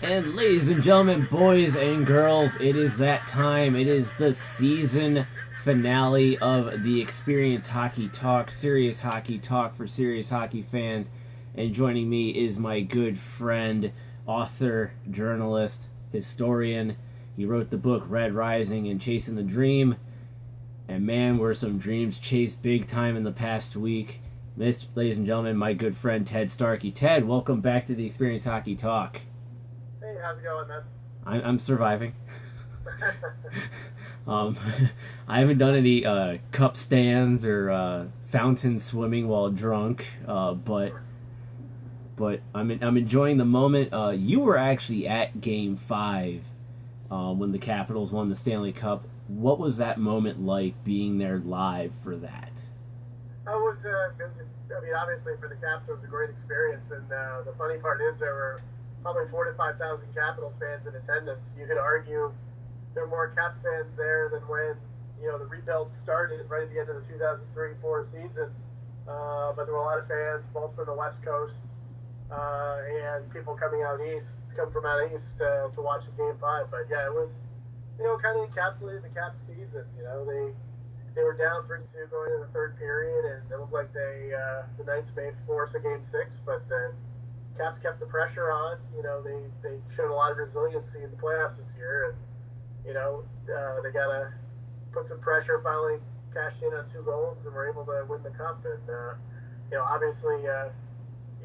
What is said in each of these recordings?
And ladies and gentlemen, boys and girls, it is that time. It is the season finale of the Experience Hockey Talk, serious hockey talk for serious hockey fans. And joining me is my good friend, author, journalist, historian. He wrote the book Red Rising and Chasing the Dream. And man, were some dreams chased big time in the past week. Ladies and gentlemen, my good friend Ted Starkey. Ted, welcome back to the Experience Hockey Talk. Hey, how's it going, man? I'm surviving. I haven't done any cup stands or fountain swimming while drunk, but I'm enjoying the moment. You were actually at Game 5 when the Capitals won the Stanley Cup. What was that moment like, being there live for that? Obviously for the Caps, it was a great experience, and the funny part is there were probably 4,000 to 5,000 Capitals fans in attendance. You could argue there were more Caps fans there than when the rebuild started right at the end of the 2003-04 season. But there were a lot of fans, both from the West Coast and people come from out east to watch the Game 5. But yeah, it was kind of encapsulated the Caps season. They were down 3-2 going into the third period, and it looked like the Knights may force a Game 6, but then Caps kept the pressure on. They showed a lot of resiliency in the playoffs this year, and they got to put some pressure. Finally, cashed in on 2 goals and were able to win the cup. And obviously, you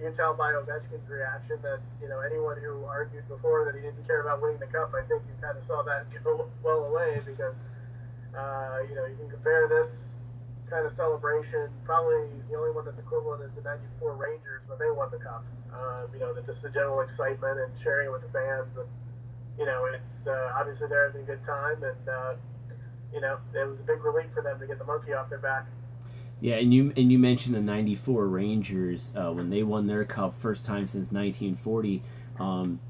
can tell by Ovechkin's reaction that anyone who argued before that he didn't care about winning the cup, I think you kind of saw that go well away, because you can compare this kind of celebration. Probably the only one that's equivalent is the '94 Rangers when they won the cup. Just the general excitement and sharing it with the fans, and it's obviously they're having a good time, and it was a big relief for them to get the monkey off their back. Yeah, and you mentioned the '94 Rangers when they won their cup first time since 1940. On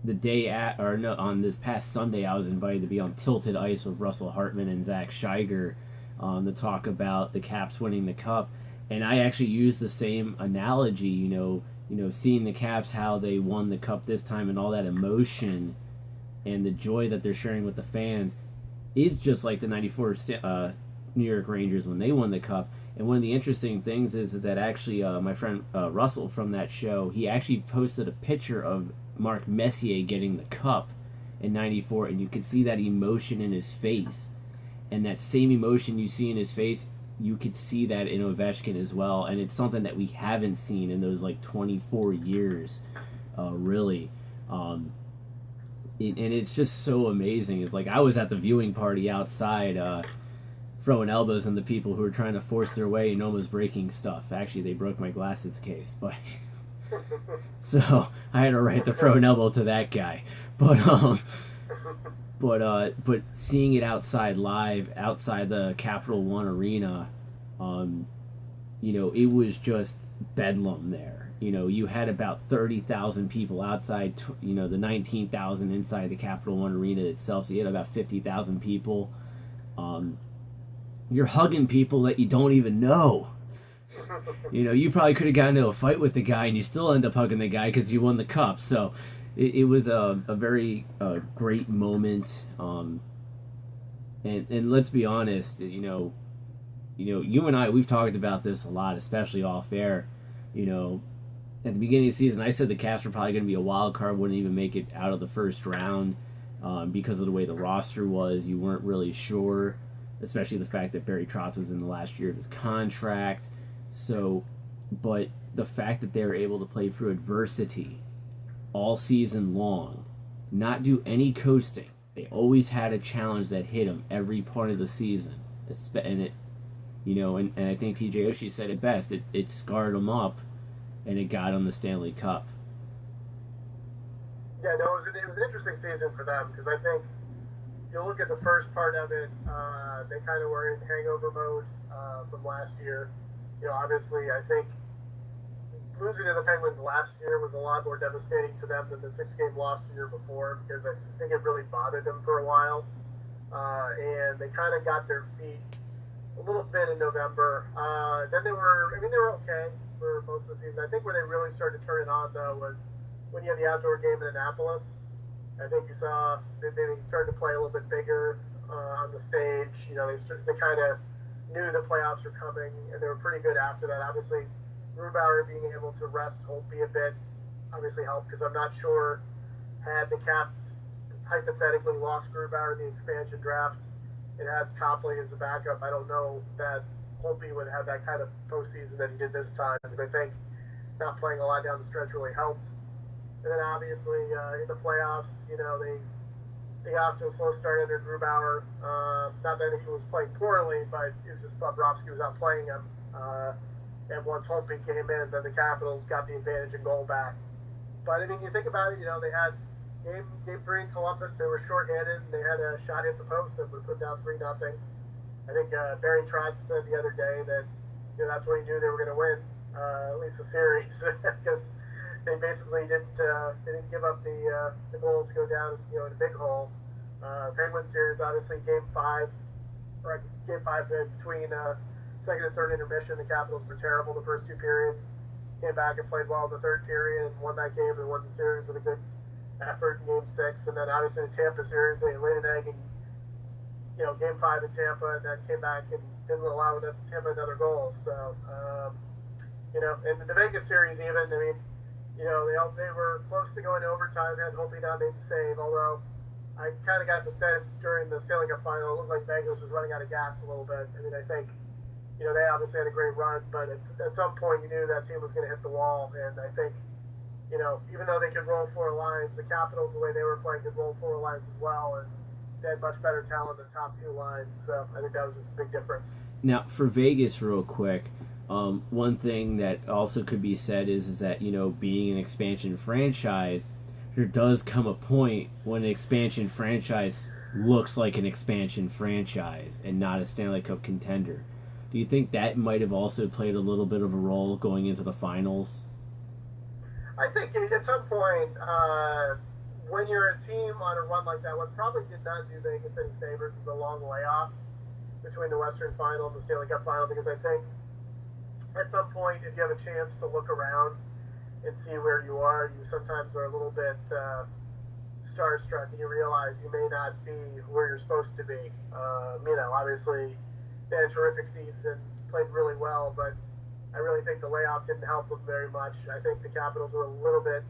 this past Sunday, I was invited to be on Tilted Ice with Russell Hartman and Zach Scheiger to talk about the Caps winning the cup, and I actually used the same analogy. Seeing the Caps, how they won the cup this time, and all that emotion and the joy that they're sharing with the fans is just like the '94 New York Rangers when they won the cup. And one of the interesting things is that actually my friend Russell from that show, he actually posted a picture of Mark Messier getting the cup in '94, and you could see that emotion in his face. And that same emotion you see in his face, you could see that in Ovechkin as well. And it's something that we haven't seen in those 24 years, really. And it's just so amazing. It's like I was at the viewing party outside, throwing elbows on the people who were trying to force their way and almost breaking stuff. Actually, they broke my glasses case, but so I had a right to throw an elbow to that guy. But seeing it outside live, outside the Capital One Arena, it was just bedlam there. You had about 30,000 people outside, the 19,000 inside the Capital One Arena itself, so you had about 50,000 people. You're hugging people that you don't even know. You probably could have gotten into a fight with the guy, and you still end up hugging the guy because you won the cup. So it was a very great moment. And let's be honest, you and I, we've talked about this a lot, especially off air. At the beginning of the season, I said the Caps were probably going to be a wild card, wouldn't even make it out of the first round because of the way the roster was. You weren't really sure, especially the fact that Barry Trotz was in the last year of his contract. So, but the fact that they were able to play through adversity all season long, not do any coasting. They always had a challenge that hit them every part of the season, and it, and I think TJ Oshie said it best. It scarred them up, and it got them the Stanley Cup. Yeah, no, it was an interesting season for them, because I think you look at the first part of it, they kind of were in hangover mode from last year. Obviously, I think losing to the Penguins last year was a lot more devastating to them than the 6-game loss the year before, because I think it really bothered them for a while. And they kind of got their feet a little bit in November. Then they were okay for most of the season. I think where they really started to turn it on, though, was when you had the outdoor game in Annapolis. I think you saw they started to play a little bit bigger on the stage. They kind of knew the playoffs were coming, and they were pretty good after that. Obviously, Grubauer being able to rest Holtby a bit obviously helped, because I'm not sure, had the Caps hypothetically lost Grubauer in the expansion draft and had Copley as a backup, I don't know that Holtby would have that kind of postseason that he did this time, because I think not playing a lot down the stretch really helped. And then obviously in the playoffs, they got off to a slow start under Grubauer. Not that he was playing poorly, but it was just Bobrovsky was out playing him. And once Holtby came in, then the Capitals got the advantage and goal back. But I mean, you think about it, they had game 3 in Columbus. They were shorthanded, and they had a shot hit the post that would put down 3-0. I think Barry Trotz said the other day that that's when he knew they were going to win at least the series, because they basically didn't give up the goal to go down in a big hole. Penguin series, obviously game 5 between second and third intermission, the Capitals were terrible the first 2 periods. Came back and played well in the third period and won that game and won the series with a good effort in game 6. And then obviously the Tampa series, they laid an egg in game 5 in Tampa, and then came back and didn't allow Tampa another goal. So and the Vegas series even, I mean, they were close to going to overtime. Had Holtby not made the save, although I kind of got the sense during the Stanley Cup final, it looked like Vegas was running out of gas a little bit. I mean, I think they obviously had a great run, but at some point you knew that team was going to hit the wall. And I think, even though they could roll 4 lines, the Capitals, the way they were playing, could roll 4 lines as well. And they had much better talent than the top 2 lines. So I think that was just a big difference. Now, for Vegas, real quick, one thing that also could be said is that, being an expansion franchise, there does come a point when an expansion franchise looks like an expansion franchise and not a Stanley Cup contender. Do you think that might have also played a little bit of a role going into the finals? I think at some point, when you're a team on a run like that, what probably did not do Vegas any favors is the long layoff between the Western Final and the Stanley Cup Final, because I think at some point, if you have a chance to look around and see where you are, you sometimes are a little bit starstruck, and you realize you may not be where you're supposed to be. Obviously, they had a terrific season, played really well, but I really think the layoff didn't help them very much. I think the Capitals were a little bit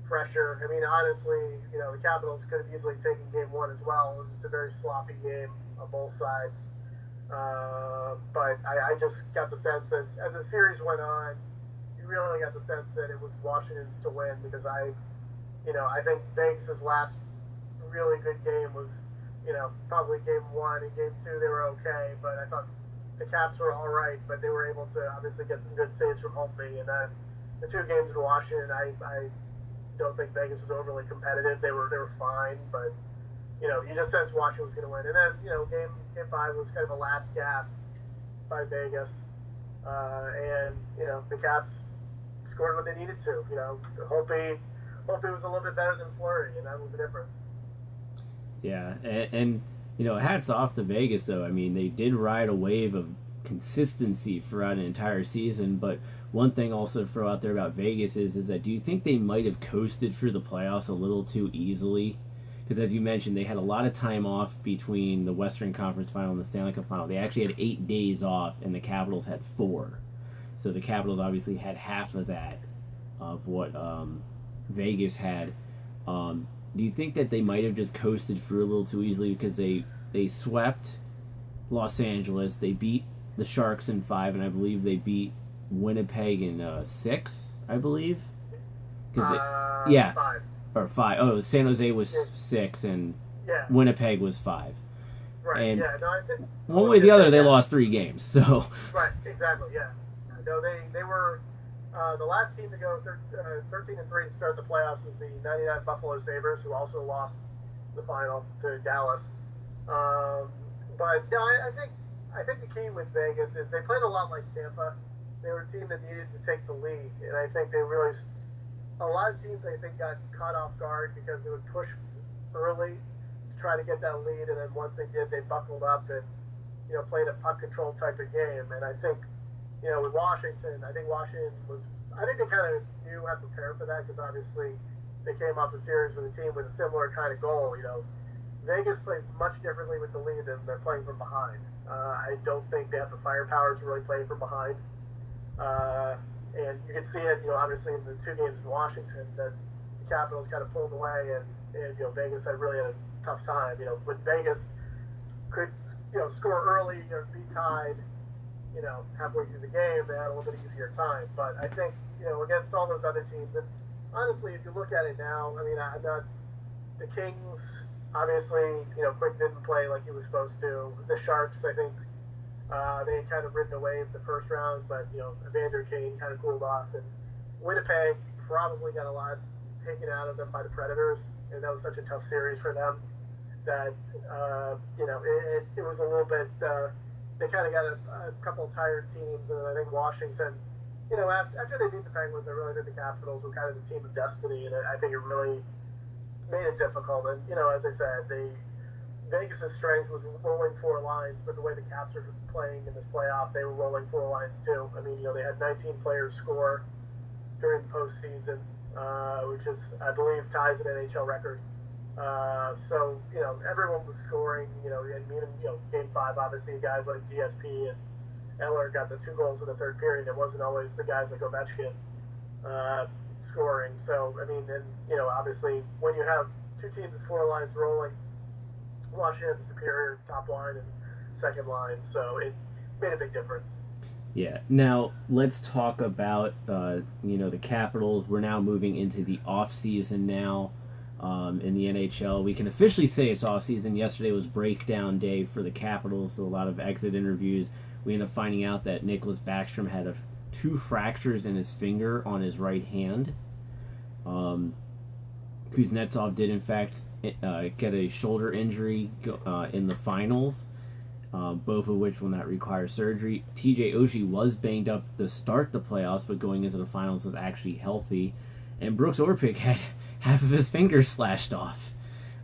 fresher. I mean, honestly, the Capitals could have easily taken game 1 as well. It was a very sloppy game on both sides. But I just got the sense as the series went on, you really got the sense that it was Washington's to win, because I think Vegas' last really good game was, probably game 1 and game 2 they were okay, but I thought the Caps were all right, but they were able to obviously get some good saves from Holtby. And then the 2 games in Washington, I don't think Vegas was overly competitive. They were fine, but you just sensed Washington was going to win. And then game 5 was kind of a last gasp by Vegas, and the Caps scored what they needed to. Holtby was a little bit better than Fleury, and that was the difference. Yeah, and hats off to Vegas, though. I mean, they did ride a wave of consistency throughout an entire season, but one thing also to throw out there about Vegas is that do you think they might have coasted through the playoffs a little too easily? Because as you mentioned, they had a lot of time off between the Western Conference Final and the Stanley Cup Final. They actually had 8 days off, and the Capitals had 4. So the Capitals obviously had half of that of what Vegas had. Do you think that they might have just coasted through a little too easily because they swept Los Angeles, they beat the Sharks in 5, and I believe they beat Winnipeg in 6, I believe? 5. Or 5. Oh, San Jose was 6, and Winnipeg was 5. Right, and no, I think... One way or the other, they lost 3 games, so... Right, exactly, yeah. No, they were... the last team to go 13-3 to start the playoffs was the 99 Buffalo Sabres, who also lost the final to Dallas. But no, I think the key with Vegas is they played a lot like Tampa. They were a team that needed to take the lead, and I think they really... A lot of teams, I think, got caught off guard because they would push early to try to get that lead, and then once they did, they buckled up and played a puck control type of game. And I think with Washington, I think they kind of knew how to prepare for that, because obviously they came off a series with a team with a similar kind of goal. Vegas plays much differently with the lead than they're playing from behind. I don't think they have the firepower to really play from behind. And you can see it, obviously in the 2 games in Washington, that the Capitals kind of pulled away, and Vegas had really had a tough time. When Vegas could, score early or be tied, halfway through the game, they had a little bit easier time. But I think, against all those other teams, and honestly, if you look at it now, I'm not the Kings. Obviously, Quick didn't play like he was supposed to. The Sharks, I think, they had kind of ridden away in the first round, but, Evander Kane kind of cooled off. And Winnipeg probably got a lot taken out of them by the Predators, and that was such a tough series for them that, it was a little bit, they kind of got a couple of tired teams, and I think Washington, after they beat the Penguins, I really think the Capitals were kind of the team of destiny, and I think it really made it difficult. And, as I said, Vegas' strength was rolling 4 lines, but the way the Caps are playing in this playoff, they were rolling 4 lines too. They had 19 players score during the postseason, which is, I believe, ties an NHL record. So, everyone was scoring, and even, Game 5, obviously, guys like DSP and Eller got the 2 goals in the third period. It wasn't always the guys like Ovechkin scoring. So, and, obviously, when you have 2 teams with 4 lines rolling, Washington had the superior top line and second line, so it made a big difference. Yeah. Now, let's talk about, the Capitals. We're now moving into the offseason now in the NHL. We can officially say it's offseason. Yesterday was breakdown day for the Capitals, so a lot of exit interviews. We ended up finding out that Nicholas Backstrom had 2 fractures in his finger on his right hand. Kuznetsov did, in fact, get a shoulder injury in the finals, both of which will not require surgery. TJ Oshie was banged up to start the playoffs, but going into the finals was actually healthy. And Brooks Orpik had half of his finger slashed off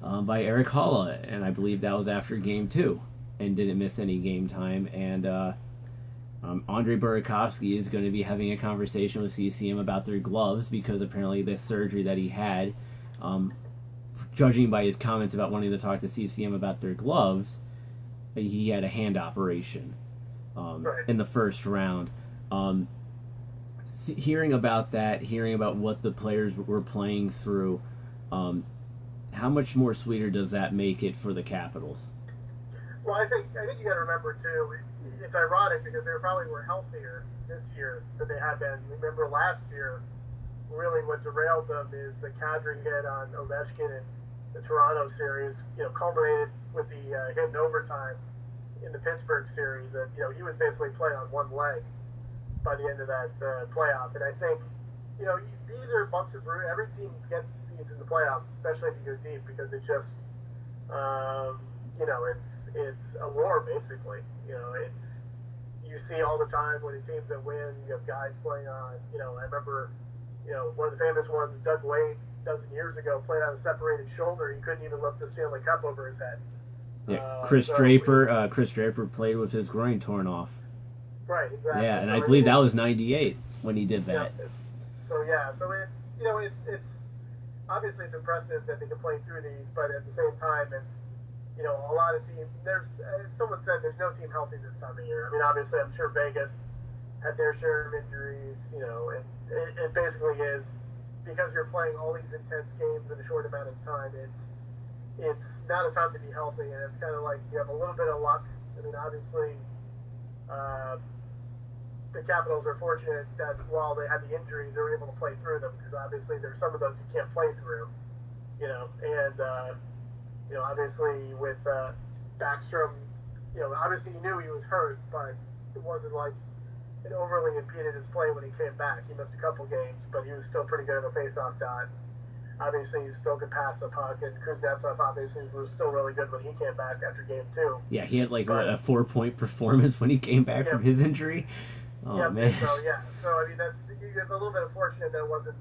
by Eric Holla, and I believe that was after Game 2, and didn't miss any game time. And Andre Burakovsky is going to be having a conversation with CCM about their gloves, because apparently the surgery that he had, judging by his comments about wanting to talk to CCM about their gloves, he had a hand operation in the first round. Hearing about that, hearing about what the players were playing through, how much more sweeter does that make it for the Capitals? Well, I think you got to remember too. It's ironic because they probably were healthier this year than they had been. Remember last year, really what derailed them is the Kadri hit on Ovechkin in the Toronto series. Culminated with the hit in overtime in the Pittsburgh series. And he was basically playing on one leg by the end of that playoff. And I think these are bumps of road. Every team gets these in the playoffs, especially if you go deep, because it just it's a war basically. You see all the time when the teams that win, you have guys playing on. I remember one of the famous ones, Doug Wade, a dozen years ago, played on a separated shoulder. He couldn't even lift the Stanley Cup over his head. Yeah, Chris Draper played with his groin torn off. Right, exactly. Yeah, and I believe that was '98 when he did that. Yeah, so it's obviously it's impressive that they can play through these, but at the same time, it's a lot of teams. Someone said there's no team healthy this time of year. Obviously, I'm sure Vegas had their share of injuries, and it basically is because you're playing all these intense games in a short amount of time. It's not a time to be healthy, and it's kind of like you have a little bit of luck. Obviously, the Capitals are fortunate that while they had the injuries, they were able to play through them, because obviously there's some of those you can't play through, and obviously with Backstrom, obviously you knew he was hurt, but it wasn't like it overly impeded his play when he came back. He missed a couple games, but he was still pretty good at the face-off dot. Obviously, he still could pass the puck, and Kuznetsov obviously was still really good when he came back after Game 2. Yeah, he had a 4-point performance when he came back from his injury. Oh, yeah, man. So you have a little bit of fortunate that it wasn't,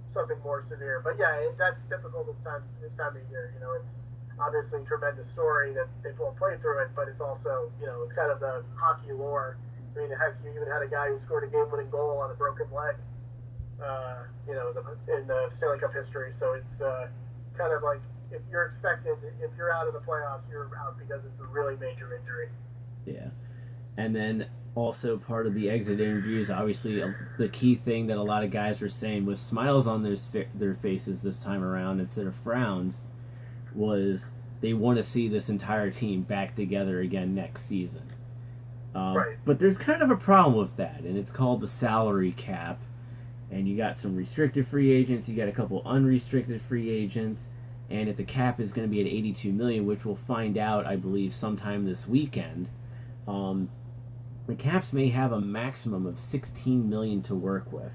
something more severe. But yeah, that's typical this time of year. It's obviously a tremendous story that they won't play through it, but it's also, it's kind of the hockey lore. Heck, you even had a guy who scored a game-winning goal on a broken leg. in the Stanley Cup history. So it's kind of like if you're out of the playoffs, you're out because it's a really major injury. Yeah. And then also part of the exit interviews, obviously the key thing that a lot of guys were saying with smiles on their faces this time around instead of frowns was they want to see this entire team back together again next season. Right. But there's kind of a problem with that, and it's called the salary cap. And you got some restricted free agents, you got a couple unrestricted free agents, and if the cap is going to be at $82 million, which we'll find out, I believe, sometime this weekend, the Caps may have a maximum of $16 million to work with.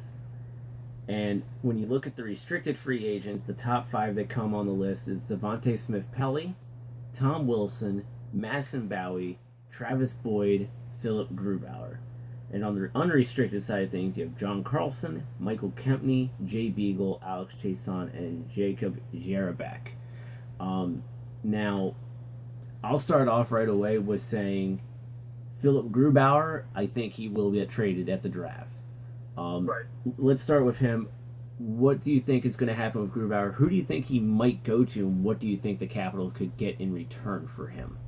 And when you look at the restricted free agents, the top 5 that come on the list is Devontae Smith-Pelly, Tom Wilson, Madison Bowie, Travis Boyd, Philip Grubauer. And on the unrestricted side of things, you have John Carlson, Michael Kempney, Jay Beagle, Alex Chiasson, and Jacob Jarabek. Now, I'll start off right away with saying Philip Grubauer, I think he will get traded at the draft. Right. Let's start with him. What do you think is going to happen with Grubauer? Who do you think he might go to, and what do you think the Capitals could get in return for him?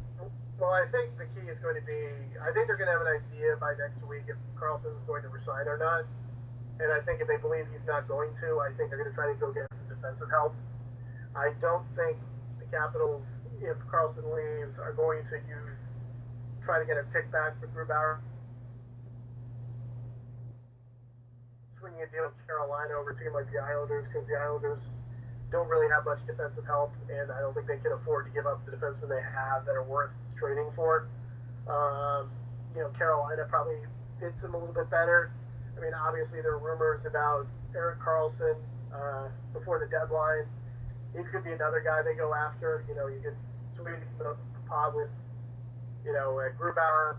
Well, I think the key is going to be, I think they're going to have an idea by next week if Carlson is going to resign or not. And I think if they believe he's not going to, I think they're going to try to go get some defensive help. I don't think the Capitals, if Carlson leaves, are going to try to get a pick back with Grubauer. Swinging a deal with Carolina over a team like the Islanders, because the Islanders don't really have much defensive help, and I don't think they can afford to give up the defensemen they have that are worth trading for. Carolina probably fits them a little bit better. I mean, obviously there are rumors about Erik Karlsson before the deadline. He could be another guy they go after. You could sweep the pod with, a Grubauer,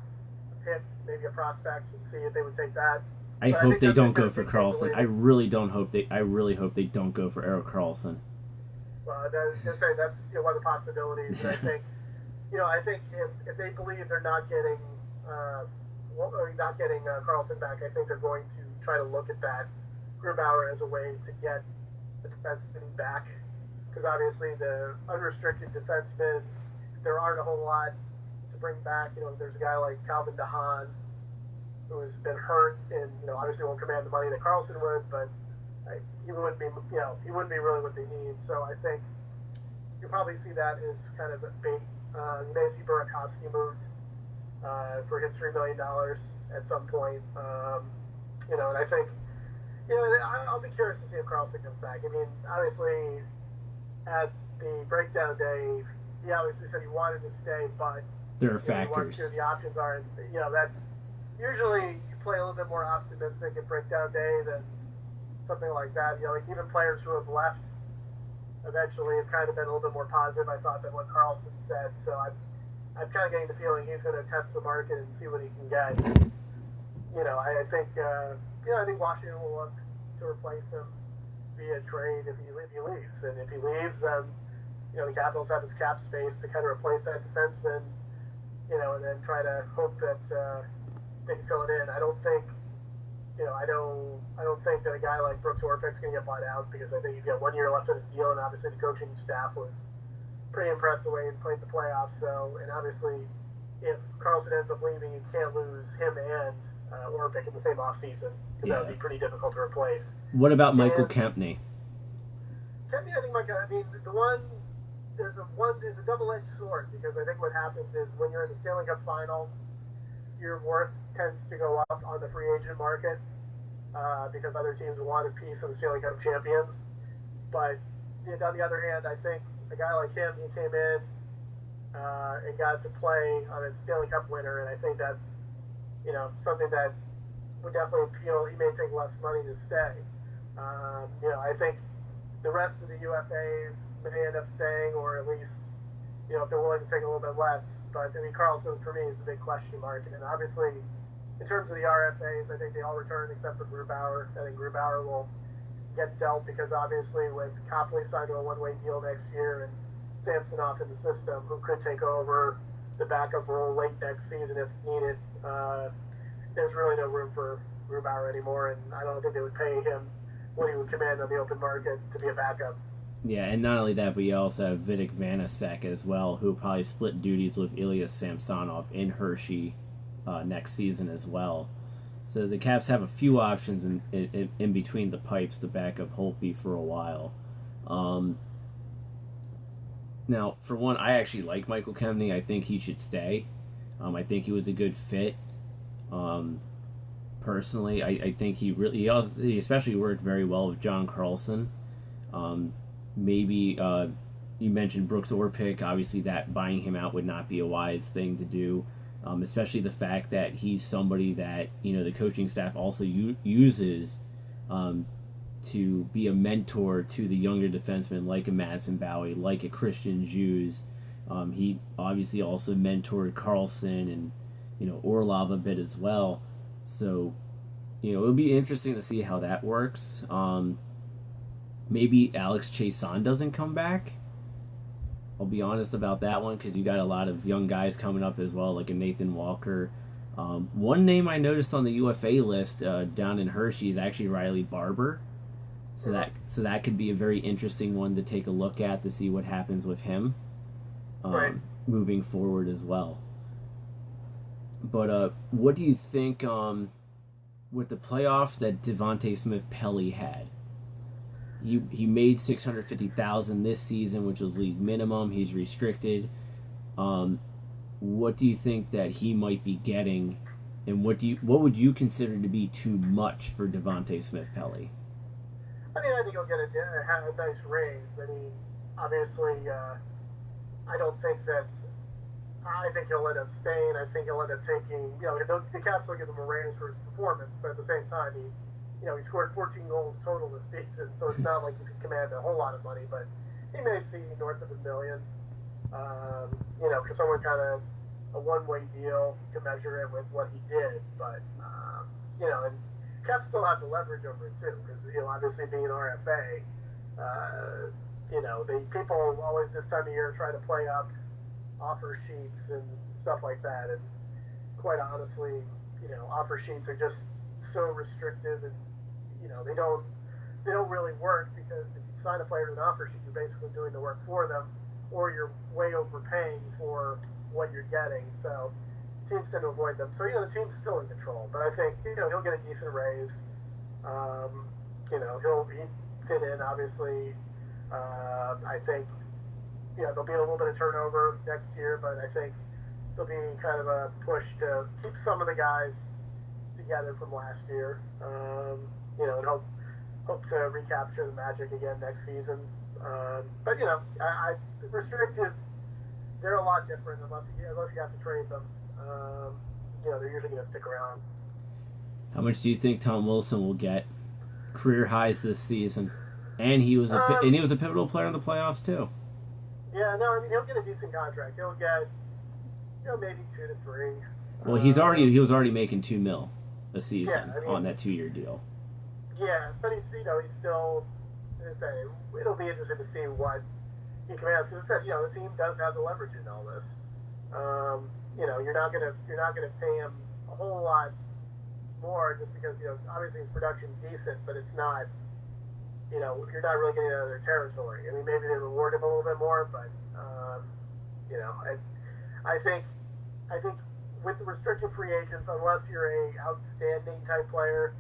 a pick, maybe a prospect, and see if they would take that. I hope they don't go for Karlsson. I really hope they don't go for Erik Karlsson. Well, that's one of the possibilities. And I think, if they believe they're not getting Karlsson back, I think they're going to try to look at that Grubauer as a way to get the defenseman back. Because obviously the unrestricted defensemen, there aren't a whole lot to bring back. There's a guy like Calvin DeHaan who has been hurt and obviously won't command the money that Karlsson would, but he wouldn't be really what they need. So I think you'll probably see that as kind of a big. You may see Burakovsky moved for his $3 million at some point. And I think I'll be curious to see if Karlsson comes back. I mean, obviously at the breakdown day, he obviously said he wanted to stay, but there are factors. He wants to. The options are, that. Usually you play a little bit more optimistic at breakdown day than something like that. Even players who have left eventually have kind of been a little bit more positive, I thought, than what Karlsson said. So I'm kind of getting the feeling he's going to test the market and see what he can get. I think Washington will look to replace him via trade if he leaves. And if he leaves, then, the Capitals have his cap space to kind of replace that defenseman, and then try to hope that they can fill it in. I don't think, I don't think that a guy like Brooks Orpik's going to get bought out, because I think he's got 1 year left on his deal, and obviously the coaching staff was pretty impressed the way he played the playoffs. So, and obviously, if Karlsson ends up leaving, you can't lose him and Orpik in the same offseason, because that would be pretty difficult to replace. What about Michael Kempney? Kempney, I think there's a double-edged sword, because I think what happens is when you're in the Stanley Cup final, your worth tends to go up on the free agent market because other teams want a piece of the Stanley Cup champions. But on the other hand, I think a guy like him, he came in and got to play on a Stanley Cup winner, and I think that's something that would definitely appeal. He may take less money to stay. I think the rest of the UFAs may end up staying, or at least if they're willing to take a little bit less. But I mean, Karlsson for me is a big question mark. And obviously, in terms of the RFAs, I think they all return except for Grubauer. I think Grubauer will get dealt, because obviously with Copley signed to a one-way deal next year and Samsonov in the system, who could take over the backup role late next season if needed, there's really no room for Grubauer anymore, and I don't think they would pay him what he would command on the open market to be a backup. Yeah, and not only that, but you also have Vitek Vanacek as well, who will probably split duties with Ilya Samsonov in Hershey next season as well. So the Caps have a few options in between the pipes to back up Holtby for a while. Now, for one, I actually like Michael Kemney. I think he should stay. I think he was a good fit. Personally, I think he especially worked very well with John Carlson. Maybe you mentioned Brooks Orpik. Obviously, that buying him out would not be a wise thing to do, especially the fact that he's somebody that the coaching staff also uses to be a mentor to the younger defensemen like a Madison Bowie, like a Christian Juse. He obviously also mentored Carlson and Orlov a bit as well. So it'll be interesting to see how that works. Maybe Alex Chiasson doesn't come back. I'll be honest about that one because you got a lot of young guys coming up as well, like a Nathan Walker. One name I noticed on the UFA list down in Hershey is actually Riley Barber. So that could be a very interesting one to take a look at to see what happens with him moving forward as well. But what do you think with the playoffs that Devontae Smith-Pelly had? He made $650,000 this season, which was league minimum. He's restricted. What do you think that he might be getting, and what would you consider to be too much for Devontae Smith-Pelly? I think he'll get a nice raise. Obviously, I don't think that. I think he'll end up staying. I think he'll end up taking. The Caps will give him a raise for his performance, but at the same time, he scored 14 goals total this season, so it's not like he's going to command a whole lot of money, but he may see north of $1 million. Because someone kind of a one-way deal to measure it with what he did, but and Caps still have the leverage over it too, because obviously being an RFA, people always this time of year try to play up offer sheets and stuff like that, and quite honestly, offer sheets are just so restrictive, and they don't really work, because if you sign a player to an offer sheet, you're basically doing the work for them, or you're way overpaying for what you're getting. So teams tend to avoid them. So the team's still in control, but I think he'll get a decent raise. He'll fit in, obviously. I think there'll be a little bit of turnover next year, but I think there'll be kind of a push to keep some of the guys together from last year. And hope to recapture the magic again next season. But restrictives, they're a lot different unless you have to trade them. They're usually going to stick around. How much do you think Tom Wilson will get? Career highs this season, and he was a pivotal player in the playoffs too. Yeah, no, he'll get a decent contract. He'll get maybe 2 to 3. Well, he was already making $2 million a season on that 2-year deal. Yeah, but he's still. It'll be interesting to see what he commands, because the team does have the leverage in all this. You're not gonna pay him a whole lot more just because obviously his production's decent, but it's not. You're not really getting out of their territory. Maybe they reward him a little bit more, but I think with the restricted free agents, unless you're a outstanding type player,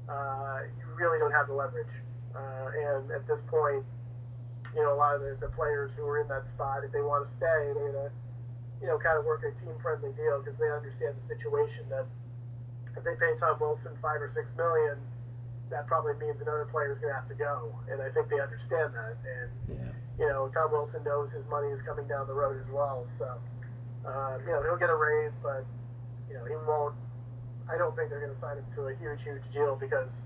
you really don't have the leverage. And at this point, a lot of the players who are in that spot, if they want to stay, they're gonna kind of work a team-friendly deal, because they understand the situation that if they pay Tom Wilson $5 or $6 million, that probably means another player is going to have to go, and I think they understand that. And Tom Wilson knows his money is coming down the road as well, so he'll get a raise, but he won't. I don't think they're going to sign him to a huge deal, because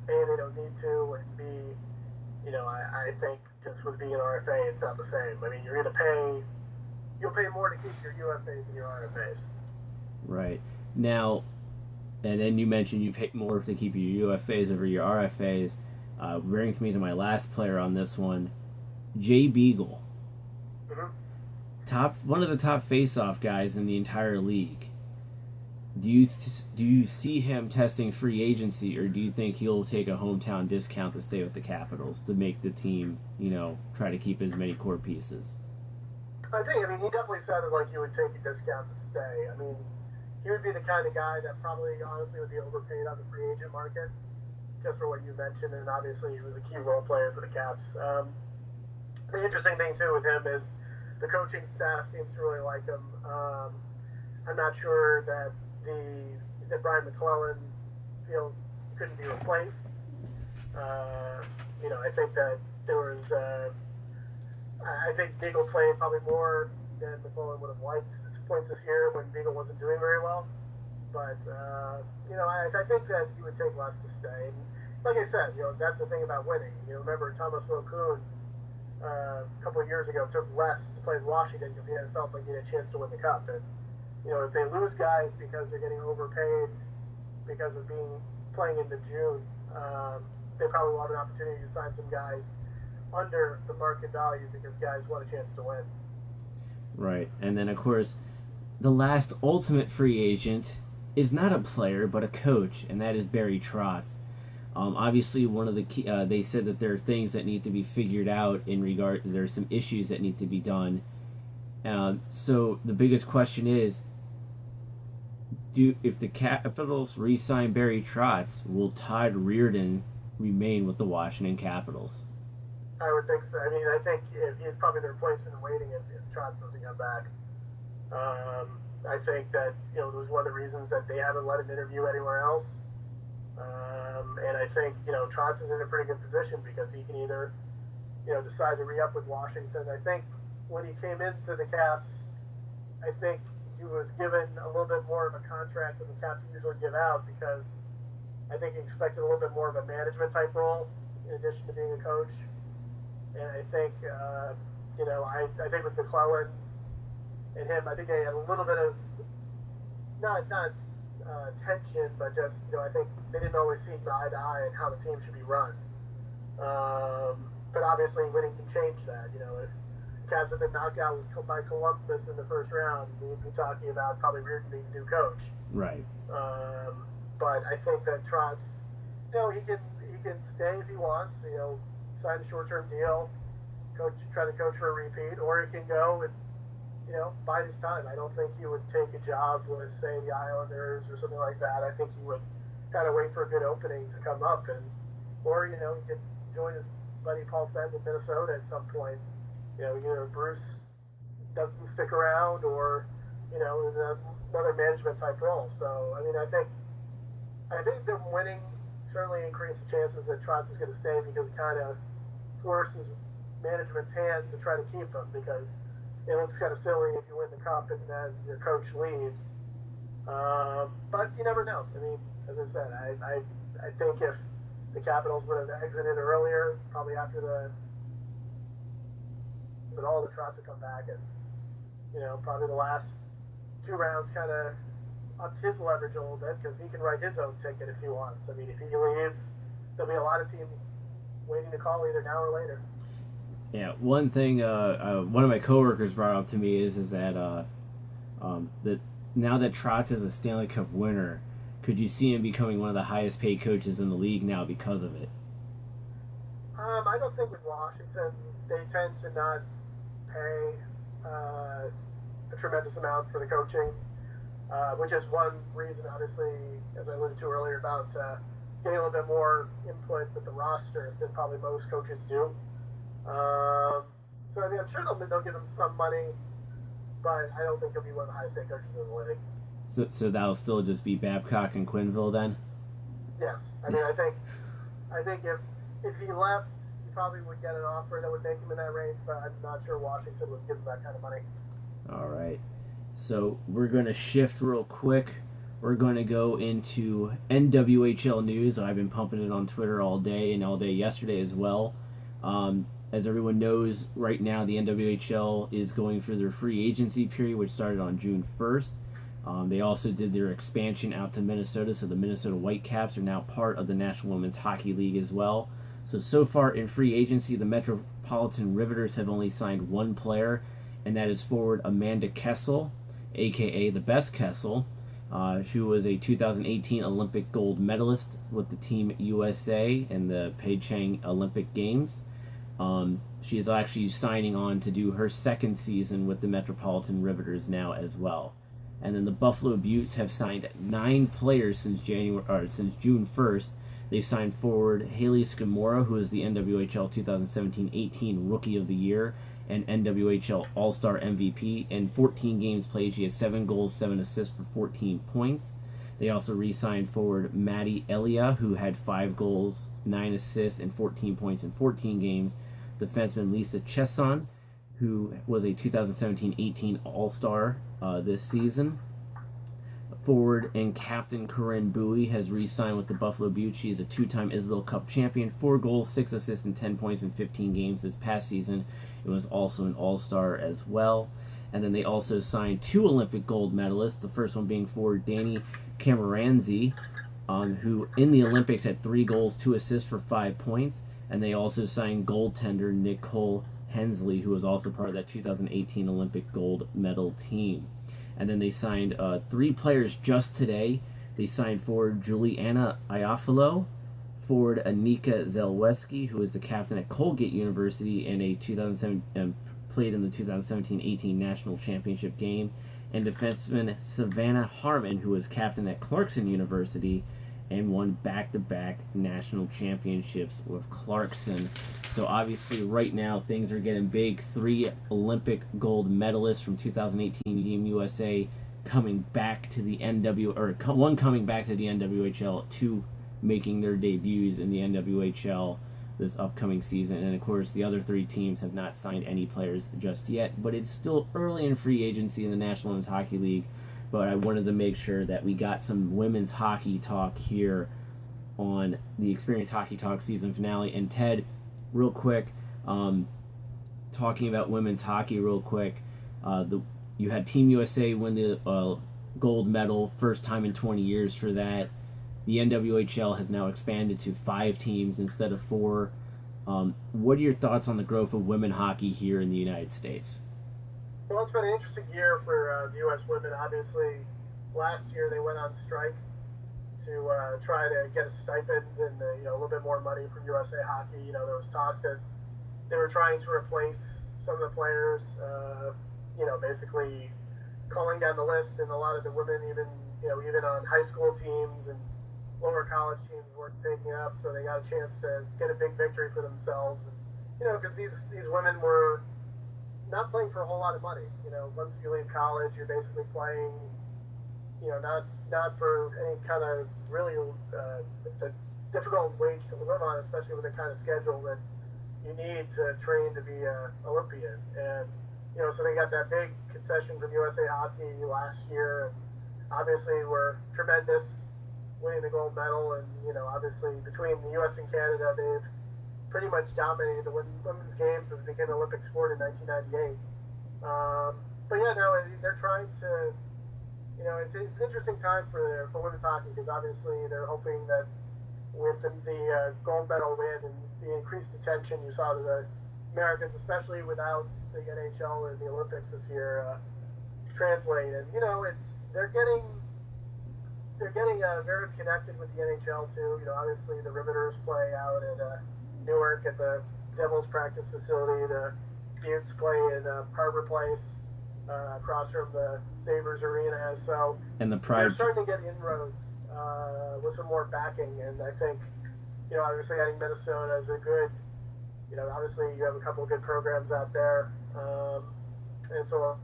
A, they don't need to, and B, I think just with being an RFA, it's not the same. You're going to you'll pay more to keep your UFAs than your RFAs. Right. Now, and then you mentioned you pay more to keep your UFAs over your RFAs. Brings me to my last player on this one, Jay Beagle. Mm-hmm. One of the top face-off guys in the entire league. do you see him testing free agency, or do you think he'll take a hometown discount to stay with the Capitals to make the team, try to keep as many core pieces? I mean, he definitely sounded like he would take a discount to stay. I mean, he would be the kind of guy that probably, honestly, would be overpaid on the free agent market, just for what you mentioned, and obviously he was a key role player for the Caps. The interesting thing, too, with him is the coaching staff seems to really like him. I'm not sure that Brian McClellan feels he couldn't be replaced. I think that there was. I think Beagle played probably more than McClellan would have liked at points this year when Beagle wasn't doing very well. But I think that he would take less to stay. And like I said, that's the thing about winning. Remember Thomas Roccoon a couple of years ago took less to play in Washington because he had felt like he had a chance to win the cup. And if they lose guys because they're getting overpaid because of playing into June, they probably will have an opportunity to sign some guys under the market value because guys want a chance to win. Right, and then of course, the last ultimate free agent is not a player but a coach, and that is Barry Trotz. Obviously, one of the key, they said that there are things that need to be figured out in regard. There are some issues that need to be done. So the biggest question is, if the Capitals re-sign Barry Trotz, will Todd Reirden remain with the Washington Capitals? I would think so. I mean, I think he's probably the replacement in waiting if Trotz doesn't come back. I think that it was one of the reasons that they haven't let him interview anywhere else. And I think Trotz is in a pretty good position because he can either decide to re-up with Washington. I think when he came into the Caps, I think he was given a little bit more of a contract than the Caps usually give out because I think he expected a little bit more of a management type role in addition to being a coach. And I think, I think with McClellan and him, I think they had a little bit of not tension, but just I think they didn't always see eye to eye on how the team should be run. But obviously, winning can change that. If Cavs have been knocked out by Columbus in the first round, we'd be talking about probably Reirden being the new coach. Right. But I think that Trotz, he can stay if he wants. Sign a short-term deal, try to coach for a repeat, or he can go and bide his time. I don't think he would take a job with, say, the Islanders or something like that. I think he would kind of wait for a good opening to come up, or he could join his buddy Paul Fenton in Minnesota at some point. Either Bruce doesn't stick around, or in another management type role. So I mean, I think them winning certainly increase the chances that Trotz is going to stay because it kind of forces management's hand to try to keep him because it looks kind of silly if you win the cup and then your coach leaves. But you never know. I mean, as I said, I think if the Capitals would have exited earlier, probably after all the Trotz would come back and probably the last two rounds kind of upped his leverage a little bit because he can write his own ticket if he wants. I mean, if he leaves, there'll be a lot of teams waiting to call either now or later. Yeah, one thing one of my coworkers brought up to me is that that now that Trotz is a Stanley Cup winner, could you see him becoming one of the highest paid coaches in the league now because of it? I don't think with Washington they tend to not pay a tremendous amount for the coaching, which is one reason, obviously, as I alluded to earlier, about getting a little bit more input with the roster than probably most coaches do. So I mean, I'm sure they'll give him some money, but I don't think he'll be one of the highest paid coaches in the league. So that'll still just be Babcock and Quenneville then? Yes. I mean, I think if he left, he probably would get an offer that would make him in that range, but I'm not sure Washington would give him that kind of money. All right. So we're going to shift real quick. We're going to go into NWHL news. I've been pumping it on Twitter all day and all day yesterday as well. As everyone knows, right now the NWHL is going through their free agency period, which started on June 1st. They also did their expansion out to Minnesota, so the Minnesota Whitecaps are now part of the National Women's Hockey League as well. So far in free agency, the Metropolitan Riveters have only signed one player, and that is forward Amanda Kessel, a.k.a. the Best Kessel. She was a 2018 Olympic gold medalist with the Team USA in the Pyeongchang Olympic Games. She is actually signing on to do her second season with the Metropolitan Riveters now as well. And then the Buffalo Beauts have signed 9 players since June 1st. They signed forward Haley Scamora, who is the NWHL 2017-18 Rookie of the Year and NWHL All-Star MVP. In 14 games played, she had 7 goals, 7 assists for 14 points. They also re-signed forward Maddie Elia, who had 5 goals, 9 assists, and 14 points in 14 games. Defenseman Lisa Chesson, who was a 2017-18 All-Star this season. Forward and captain Corinne Bowie has re-signed with the Buffalo Beauts. She is a 2-time Isabel Cup champion, 4 goals, 6 assists, and 10 points in 15 games this past season. It was also an All-Star as well. And then they also signed 2 Olympic gold medalists, the first one being forward Danny Camoranzi, who in the Olympics had 3 goals, 2 assists for 5 points. And they also signed goaltender Nicole Hensley, who was also part of that 2018 Olympic gold medal team. And then they signed 3 players just today. They signed forward Juliana Iafalo, forward Anika Zelweski, who is the captain at Colgate University and played in the 2017-18 National Championship game, and defenseman Savannah Harmon, who was captain at Clarkson University and won back-to-back national championships with Clarkson. So obviously right now things are getting big. 3 Olympic gold medalists from 2018 Team USA coming back to the one coming back to the NWHL, 2 making their debuts in the NWHL this upcoming season. And of course the other 3 teams have not signed any players just yet, but it's still early in free agency in the National Women's Hockey League. But I wanted to make sure that we got some women's hockey talk here on the Experience Hockey Talk season finale. And Ted, real quick, talking about women's hockey real quick, you had Team USA win the gold medal, first time in 20 years for that. The NWHL has now expanded to 5 teams instead of 4. What are your thoughts on the growth of women hockey here in the United States? Well, it's been an interesting year for the U.S. women. Obviously, last year they went on strike to try to get a stipend and a little bit more money from USA Hockey. There was talk that they were trying to replace some of the players, basically calling down the list, and a lot of the women even on high school teams and lower college teams weren't taking it up, so they got a chance to get a big victory for themselves. And, because these women were not playing for a whole lot of money. Once you leave college, you're basically playing, not for any kind of really, it's a difficult wage to live on, especially with the kind of schedule that you need to train to be an Olympian. And, so they got that big concession from USA Hockey last year, and obviously were tremendous winning the gold medal. And, obviously between the U.S. and Canada, they've pretty much dominated the women's games since it became an Olympic sport in 1998. But yeah, no, they're trying to, it's an interesting time for women's hockey, because obviously they're hoping that with the gold medal win and the increased attention you saw to the Americans, especially without the NHL and the Olympics this year, translate. And they're getting very connected with the NHL too. Obviously the Riveters play out at Newark at the Devils practice facility. The Beauts play in Harbor Place, across from the Sabres Arena. So and the Pride, they're starting to get inroads with some more backing. And I think, obviously adding Minnesota is a good, obviously you have a couple of good programs out there. And so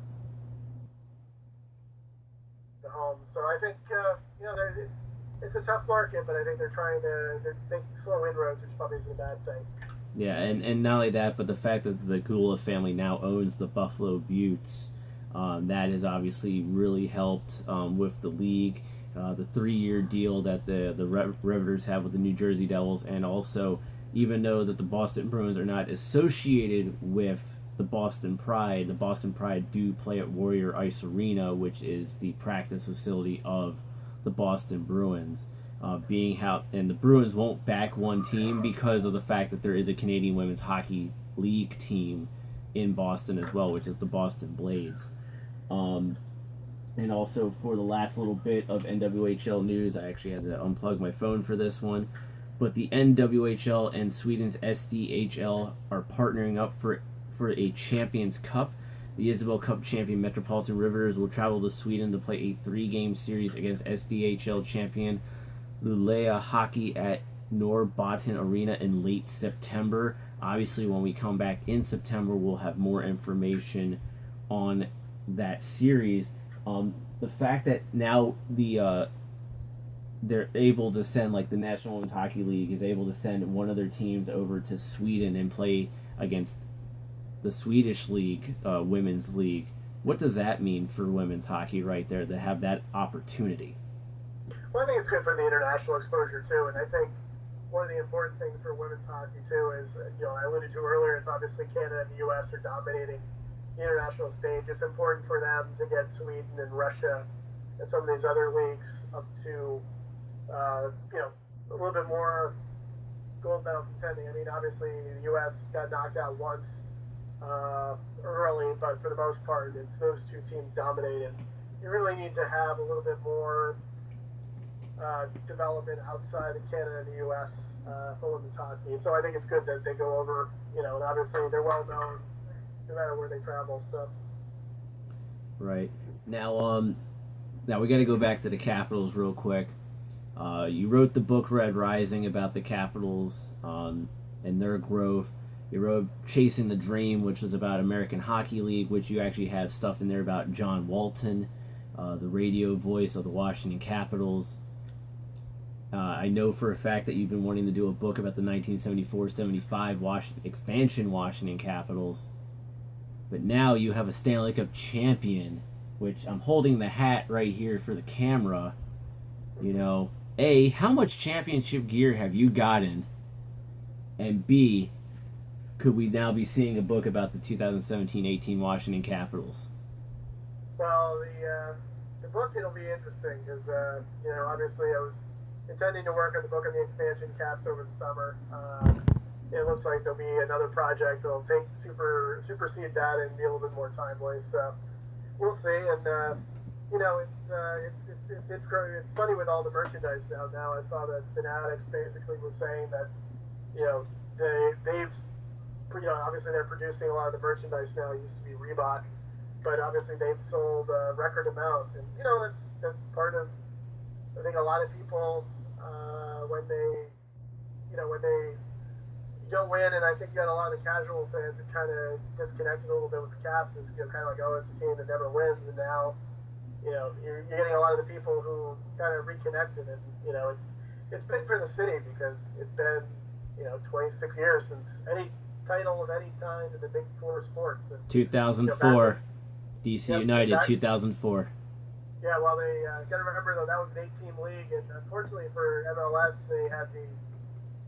the home. So I think, it's a tough market, but I think they're making slow inroads, which probably isn't a bad thing. Yeah, and not only that, but the fact that the Gula family now owns the Buffalo Beauts, that has obviously really helped with the league. The 3-year deal that the Riveters have with the New Jersey Devils, and also, even though that the Boston Bruins are not associated with the Boston Pride do play at Warrior Ice Arena, which is the practice facility of the Boston Bruins. And the Bruins won't back one team because of the fact that there is a Canadian Women's Hockey League team in Boston as well, which is the Boston Blades. And And also for the last little bit of NWHL news, I actually had to unplug my phone for this one. But the NWHL and Sweden's SDHL are partnering up for a Champions Cup. The Isabel Cup champion Metropolitan Rivers will travel to Sweden to play a 3-game series against SDHL champion Luleå Hockey at Norrbotten Arena in late September. Obviously, when we come back in September, we'll have more information on that series. The fact that now they're able to send, like the National Women's Hockey League is able to send one of their teams over to Sweden and play against the Swedish league, women's league. What does that mean for women's hockey right there to have that opportunity? Well, I think it's good for the international exposure too, and I think one of the important things for women's hockey too is, I alluded to earlier, it's obviously Canada and the U.S. are dominating the international stage. It's important for them to get Sweden and Russia and some of these other leagues up to, a little bit more gold medal contending. I mean, obviously the U.S. got knocked out once early, but for the most part, it's those two teams dominating. You really need to have a little bit more development outside of Canada and the U.S. For women's hockey. And so I think it's good that they go over, and obviously they're well known no matter where they travel. So. Right. Now we got to go back to the Capitals real quick. You wrote the book Red Rising about the Capitals and their growth. You wrote Chasing the Dream, which was about American Hockey League, which you actually have stuff in there about John Walton, the radio voice of the Washington Capitals. I know for a fact that you've been wanting to do a book about the 1974-75 expansion Washington Capitals. But now you have a Stanley Cup champion, which I'm holding the hat right here for the camera. A, how much championship gear have you gotten? And B, could we now be seeing a book about the 2017-18 Washington Capitals? Well, the book, it'll be interesting because, obviously I was intending to work on the book on the expansion caps over the summer. It looks like there'll be another project that'll supersede that and be a little bit more timely. So we'll see. And it's funny with all the merchandise now. Now I saw that Fanatics basically was saying that they've obviously they're producing a lot of the merchandise now. It used to be Reebok, but obviously they've sold a record amount, and that's part of. I think a lot of people when they don't win, and I think you got a lot of casual fans who kind of disconnected a little bit with the Caps. Is kind of like, oh, it's a team that never wins, and now you're getting a lot of the people who kind of reconnected, and it's big for the city because it's been 26 years since any title of any kind in the Big Four sports. And, 2004, DC United, 2004. Yeah, well, they got to remember, though, that was an 8-team league, and unfortunately for MLS, they had the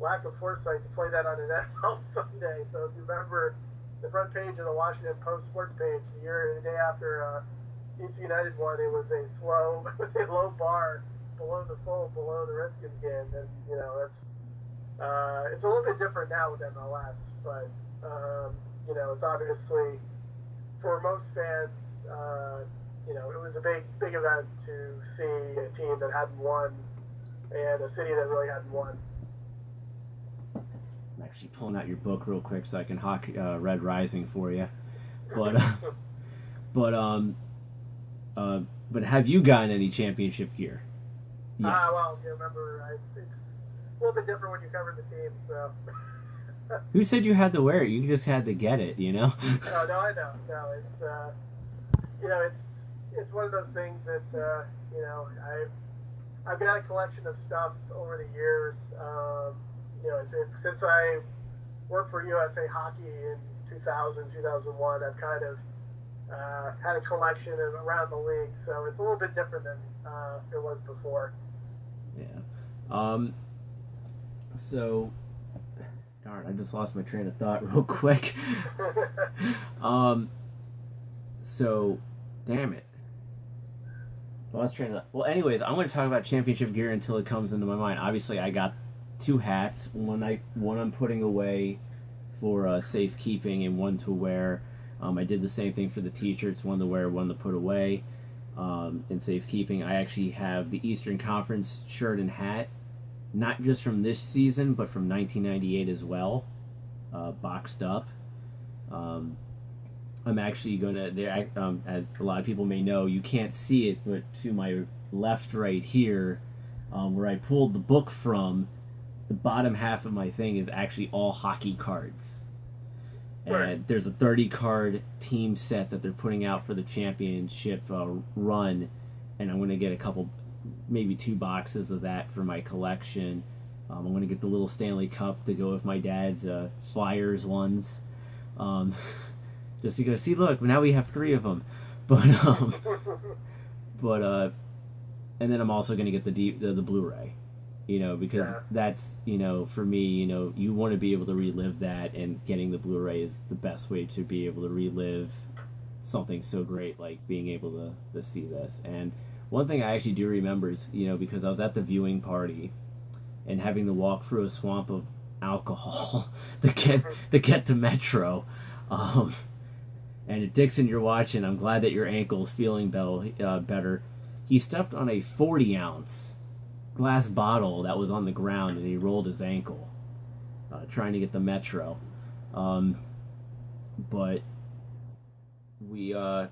lack of foresight to play that on an NFL Sunday. So if you remember the front page of the Washington Post sports page, the day after DC United won, it was a low bar below the Redskins game, and that's it's a little bit different now with MLS, but it's obviously for most fans. It was a big event to see a team that hadn't won and a city that really hadn't won. I'm actually pulling out your book real quick so I can hawk Red Rising for you. But but have you gotten any championship gear? Yeah. Well, remember, it's a little bit different when you cover the team, so. Who said you had to wear it? You just had to get it, No, I know. No, it's one of those things that I've got a collection of stuff over the years. Since I worked for USA Hockey in 2000, 2001, I've kind of had a collection around the league, so it's a little bit different than it was before. Yeah. So, darn, I just lost my train of thought real quick. So, damn it. Well, anyways, I'm going to talk about championship gear until it comes into my mind. Obviously, I got 2 hats. One I'm putting away for safekeeping, and one to wear. I did the same thing for the t-shirts, one to wear, one to put away. in safekeeping. I actually have the Eastern Conference shirt and hat, not just from this season, but from 1998 as well, boxed up. I'm actually going to, as a lot of people may know, you can't see it, but to my left right here, where I pulled the book from, the bottom half of my thing is actually all hockey cards. And there's a 30-card team set that they're putting out for the championship run, and I'm going to get a couple, maybe 2 boxes of that for my collection. I'm going to get the little Stanley Cup to go with my dad's Flyers ones. Just because, see, look, now we have 3 of them. But, and then I'm also going to get the Blu-ray. Because that's, for me, you want to be able to relive that, and getting the Blu-ray is the best way to be able to relive something so great like being able to see this. And one thing I actually do remember is, because I was at the viewing party and having to walk through a swamp of alcohol to get to Metro. And Dixon, you're watching, I'm glad that your ankle's feeling better. He stepped on a 40-ounce glass bottle that was on the ground, and he rolled his ankle trying to get the Metro. But we it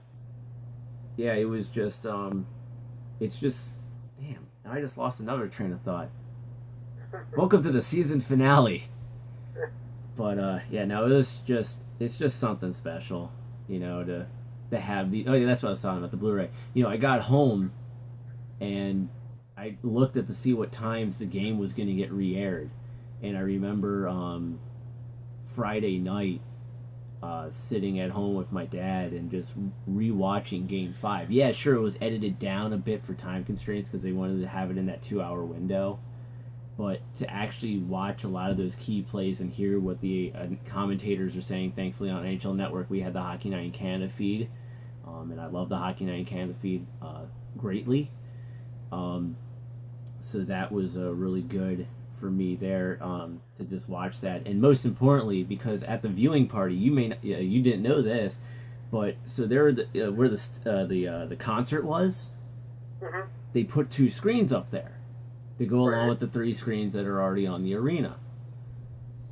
was just it's just, damn, I just lost another train of thought. Welcome to the season finale. But it's just something special, to have that's what I was talking about, the Blu-ray. I got home and I looked to see what times the game was going to get re-aired, and I remember Friday night sitting at home with my dad and just re-watching Game 5. Yeah, sure, it was edited down a bit for time constraints because they wanted to have it in that 2-hour window, but to actually watch a lot of those key plays and hear what the commentators are saying, thankfully on NHL Network we had the Hockey Night in Canada feed, and I love the Hockey Night in Canada feed greatly. So that was really good for me there, to just watch that. And most importantly, because at the viewing party, you didn't know this, but so there where the concert was, they put 2 screens up there to go along with the 3 screens that are already on the arena.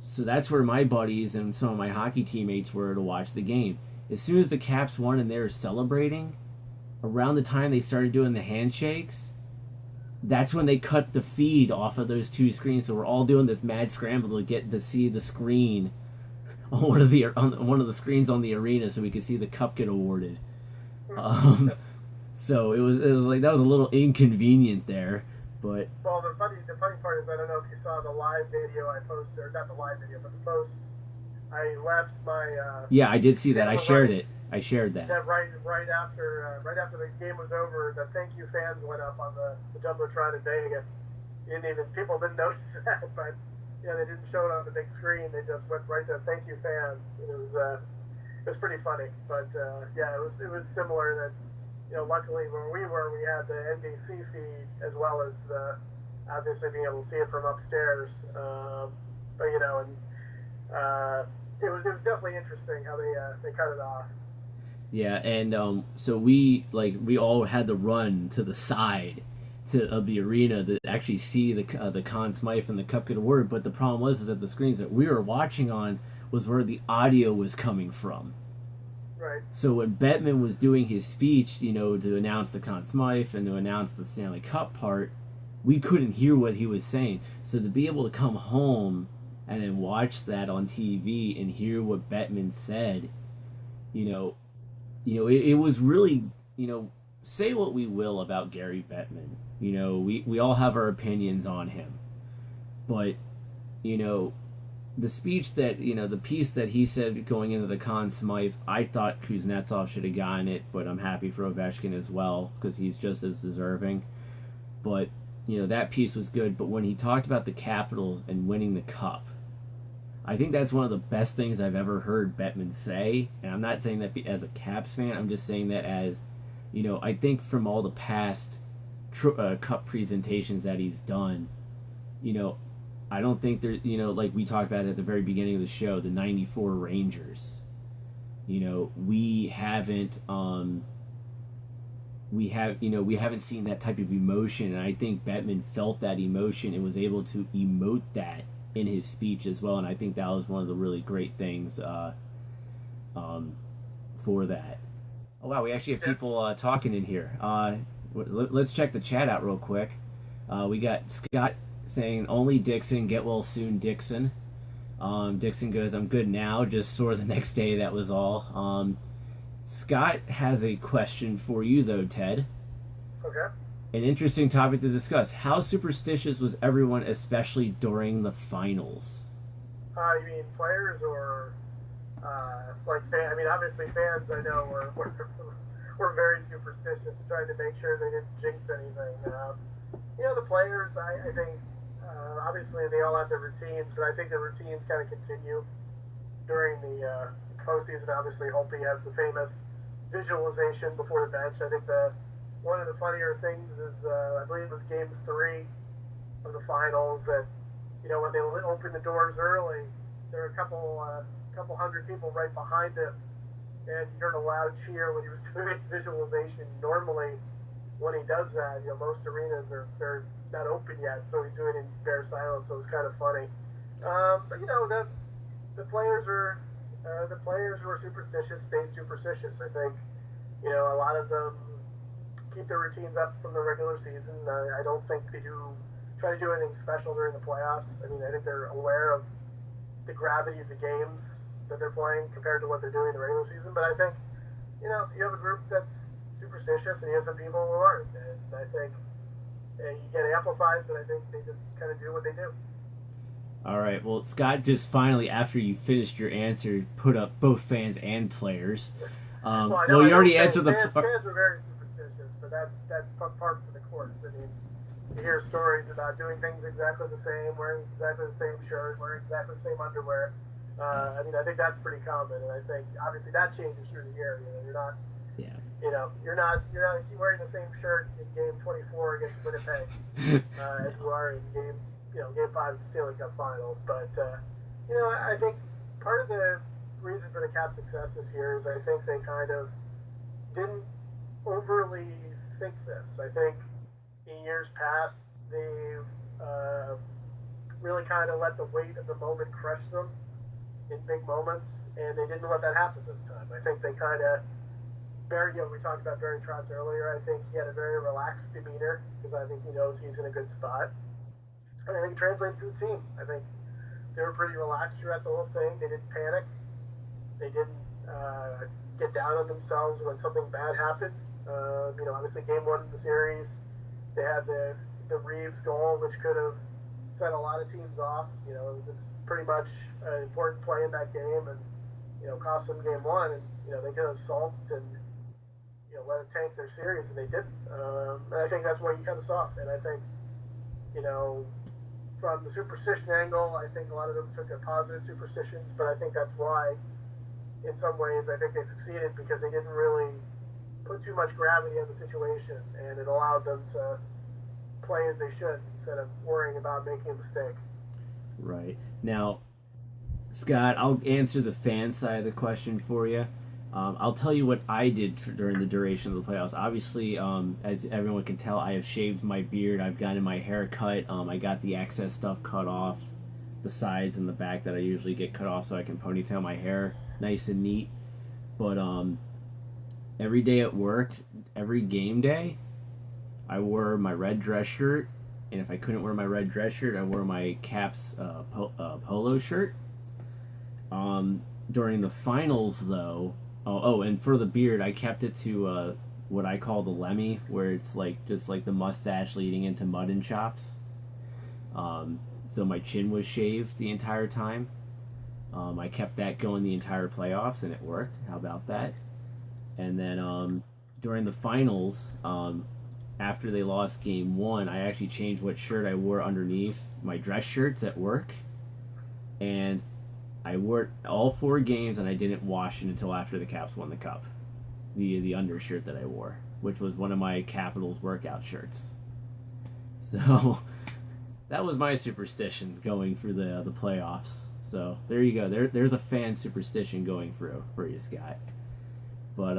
So that's where my buddies and some of my hockey teammates were to watch the game. As soon as the Caps won and they were celebrating, around the time they started doing the handshakes, that's when they cut the feed off of those 2 screens. So we're all doing this mad scramble to get to see the screen on one of the screens on the arena, so we could see the cup get awarded. So it was like, that was a little inconvenient there, but well, the funny part is, I don't know if you saw the live video I posted, or not the live video, but the post. I left my yeah, I did see that. I shared it. I shared that. Yeah, right after the game was over, the thank you fans went up on the Jumbotron in Vegas. People didn't notice that, but they didn't show it on the big screen. They just went right to thank you fans. And it was pretty funny. But it was similar. That luckily where we were, we had the NBC feed as well as the obviously being able to see it from upstairs. It was definitely interesting how they cut it off. Yeah, and so we all had to run to the side of the arena to actually see the Conn Smythe and the cup get awarded. But the problem was that the screens that we were watching on was where the audio was coming from. Right. So when Bettman was doing his speech, to announce the Conn Smythe and to announce the Stanley Cup part, we couldn't hear what he was saying. So to be able to come home and then watch that on TV and hear what Bettman said, it was really, say what we will about Gary Bettman. We all have our opinions on him. But, the speech that, the piece that he said going into the Conn Smythe, I thought Kuznetsov should have gotten it, but I'm happy for Ovechkin as well, because he's just as deserving. But, that piece was good. But when he talked about the Capitals and winning the Cup, I think that's one of the best things I've ever heard Bettman say. And I'm not saying that as a Caps fan. I'm just saying that as, I think from all the past Cup presentations that he's done, I don't think there, like we talked about at the very beginning of the show, the 94 Rangers. We haven't, we haven't seen that type of emotion, and I think Bettman felt that emotion and was able to emote that in his speech as well, and I think that was one of the really great things for that. Oh wow, we actually have people talking in here. Let's check the chat out real quick. We got Scott saying only Dixon, get well soon, Dixon. Dixon goes, I'm good now, just sore the next day, that was all. Scott has a question for you though, Ted. Okay. An interesting topic to discuss. How superstitious was everyone, especially during the finals? You mean players or like fans? I mean, obviously fans. I know were very superstitious, trying to make sure they didn't jinx anything. The players. I think obviously they all have their routines, but I think the routines kind of continue during the postseason. Obviously, Holtby has the famous visualization before the bench. I think one of the funnier things is I believe it was Game 3 of the finals that when they opened the doors early, there were a couple hundred people right behind him, and you heard a loud cheer when he was doing his visualization. Normally, when he does that, most arenas they're not open yet, so he's doing it in bare silence. So it was kind of funny. But the players who are superstitious stay superstitious. I think a lot of them keep their routines up from the regular season. I don't think they try to do anything special during the playoffs. I mean, I think they're aware of the gravity of the games that they're playing compared to what they're doing in the regular season. But I think you have a group that's superstitious, and you have some people who aren't. And I think you get amplified, but I think they just kind of do what they do. All right. Well, Scott just finally, after you finished your answer, put up both fans and players. Well, you already answered the fans were very superstitious, but that's part of the course. I mean, you hear stories about doing things exactly the same, wearing exactly the same shirt, wearing exactly the same underwear. I think that's pretty common, and I think obviously that changes through the year. You're not. Yeah. You're not wearing the same shirt in Game 24 against Winnipeg as you are in Game 5 of the Stanley Cup Finals. But I think part of the reason for the Caps' success this year is I think they kind of didn't overly think this. I think in years past they've really kind of let the weight of the moment crush them in big moments, and they didn't let that happen this time. I think they kind of we talked about Barry Trotz earlier. I think he had a very relaxed demeanor because I think he knows he's in a good spot. And I think it translated to the team. I think they were pretty relaxed throughout the whole thing. They didn't panic. They didn't get down on themselves when something bad happened. Obviously Game 1 of the series, they had the Reeves goal, which could have set a lot of teams off. It was pretty much an important play in that game, and cost them Game 1. And they could have sulked and let it tank their series, and they didn't. And I think that's what you kind of saw. And I think from the superstition angle, I think a lot of them took their positive superstitions, but I think that's why, in some ways, I think they succeeded because they didn't really put too much gravity on the situation, and it allowed them to play as they should instead of worrying about making a mistake. Right. Now, Scott, I'll answer the fan side of the question for you. I'll tell you what I did during the duration of the playoffs. Obviously, as everyone can tell, I have shaved my beard. I've gotten my hair cut. I got the excess stuff cut off, the sides and the back that I usually get cut off so I can ponytail my hair nice and neat. But every day at work, every game day, I wore my red dress shirt. And if I couldn't wear my red dress shirt, I wore my Caps polo shirt. During the finals, though, and for the beard, I kept it to what I call the Lemmy, where it's just like the mustache leading into mutton chops. So my chin was shaved the entire time. I kept that going the entire playoffs, and it worked. How about that? And then during the finals, after they lost Game 1, I actually changed what shirt I wore underneath my dress shirts at work. And I wore it all 4 games, and I didn't wash it until after the Caps won the Cup. The undershirt that I wore, which was one of my Capitals workout shirts. So that was my superstition going through the playoffs. So there you go. There's a fan superstition going through for you, Scott. But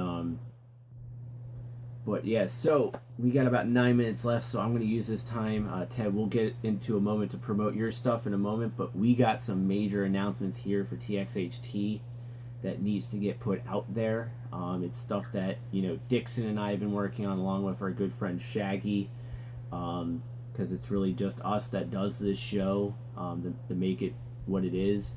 But yeah, so we got about 9 minutes left, so I'm going to use this time. Ted, we'll get into a moment to promote your stuff in a moment, but we got some major announcements here for TXHT that needs to get put out there. It's stuff that, Dixon and I have been working on along with our good friend Shaggy, because it's really just us that does this show to make it what it is.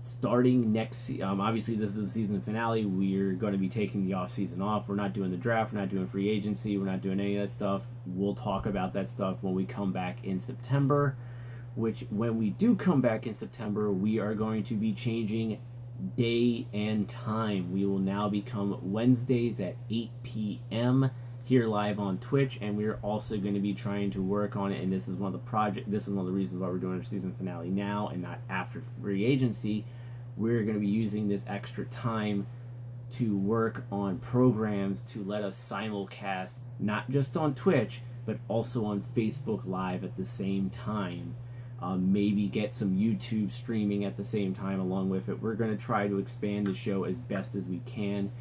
Starting next obviously this is the season finale. We're going to be taking the off season off. We're not doing the draft, we're not doing free agency, we're not doing any of that stuff. We'll talk about that stuff when we come back in September, which when we do come back in September, we are going to be changing day and time. We will now become Wednesdays at 8 p.m. here live on Twitch, and we're also going to be trying to work on it, and this is one of the reasons why we're doing our season finale now and not after free agency. We're going to be using this extra time to work on programs to let us simulcast not just on Twitch but also on Facebook Live at the same time. Maybe get some YouTube streaming at the same time along with it. We're going to try to expand the show as best as we can.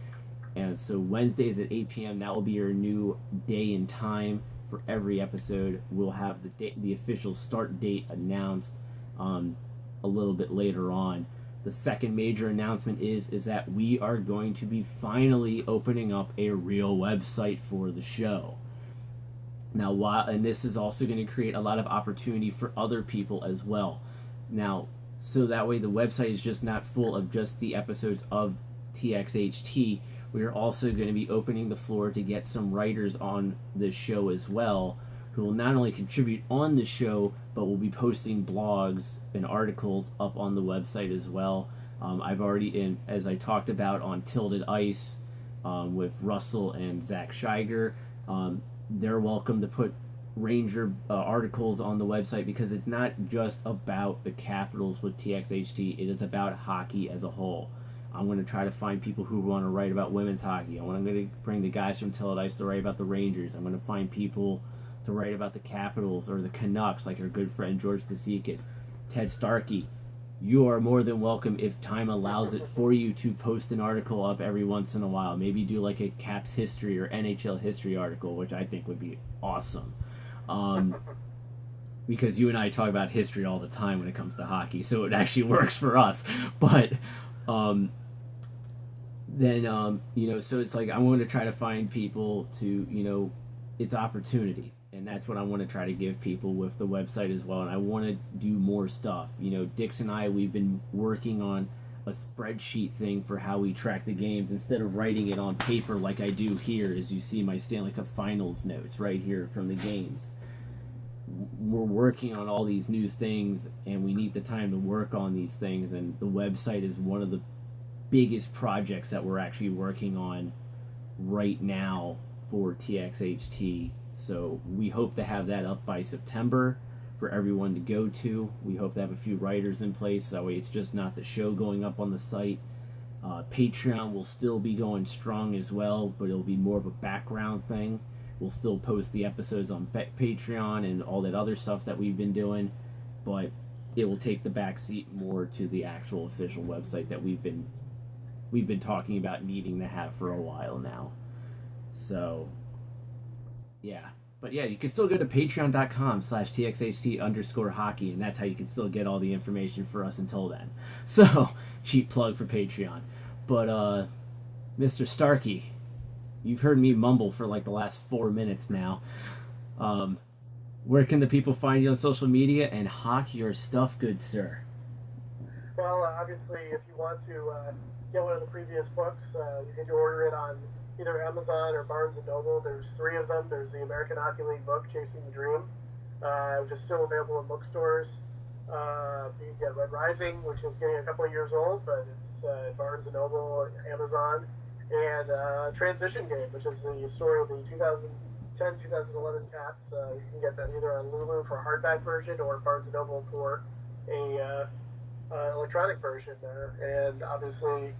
And so Wednesdays at 8 p.m., that will be our new day and time for every episode. We'll have the official start date announced a little bit later on. The second major announcement is that we are going to be finally opening up a real website for the show. Now, and this is also going to create a lot of opportunity for other people as well. Now, so that way the website is just not full of just the episodes of TXHT. We are also going to be opening the floor to get some writers on the show as well, who will not only contribute on the show, but will be posting blogs and articles up on the website as well. I've already, as I talked about on Tilted Ice with Russell and Zach Shiger, they're welcome to put Ranger articles on the website, because it's not just about the Capitals with TXHT, it is about hockey as a whole. I'm going to try to find people who want to write about women's hockey. I'm going to bring the guys from Tilted Ice to write about the Rangers. I'm going to find people to write about the Capitals or the Canucks, like our good friend George Vasikas. Ted Starkey, you are more than welcome, if time allows it for you, to post an article up every once in a while. Maybe do like a Caps history or NHL history article, which I think would be awesome. Because you and I talk about history all the time when it comes to hockey, so it actually works for us. But so it's like I want to try to find people to, it's opportunity. And that's what I want to try to give people with the website as well. And I want to do more stuff. Dix and I, we've been working on a spreadsheet thing for how we track the games instead of writing it on paper like I do here, as you see my Stanley Cup Finals notes right here from the games. We're working on all these new things, and we need the time to work on these things. And the website is one of the biggest projects that we're actually working on right now for TXHT. So we hope to have that up by September for everyone to go to. We hope to have a few writers in place, that way it's just not the show going up on the site. Patreon will still be going strong as well, but it'll be more of a background thing. We'll still post the episodes on Patreon and all that other stuff that we've been doing, but it will take the backseat more to the actual official website that we've been talking about needing to have for a while now. So yeah, but yeah, you can still go to patreon.com/TXHT_hockey, and that's how you can still get all the information for us until then. So, cheap plug for Patreon. But, Mr. Starkey, you've heard me mumble for like the last 4 minutes now. Where can the people find you on social media and hawk your stuff, good sir? Well, obviously, if you want to get one of the previous books, you can order it on either Amazon or Barnes & Noble. There's 3 of them. There's the American Hockey League book, Chasing the Dream, which is still available in bookstores. You can get Red Rising, which is getting a couple of years old, but it's Barnes & Noble, Amazon, and Transition Game, which is the story of the 2010-2011 Caps. You can get that either on Lulu for a hardback version or Barnes & Noble for a electronic version there. And obviously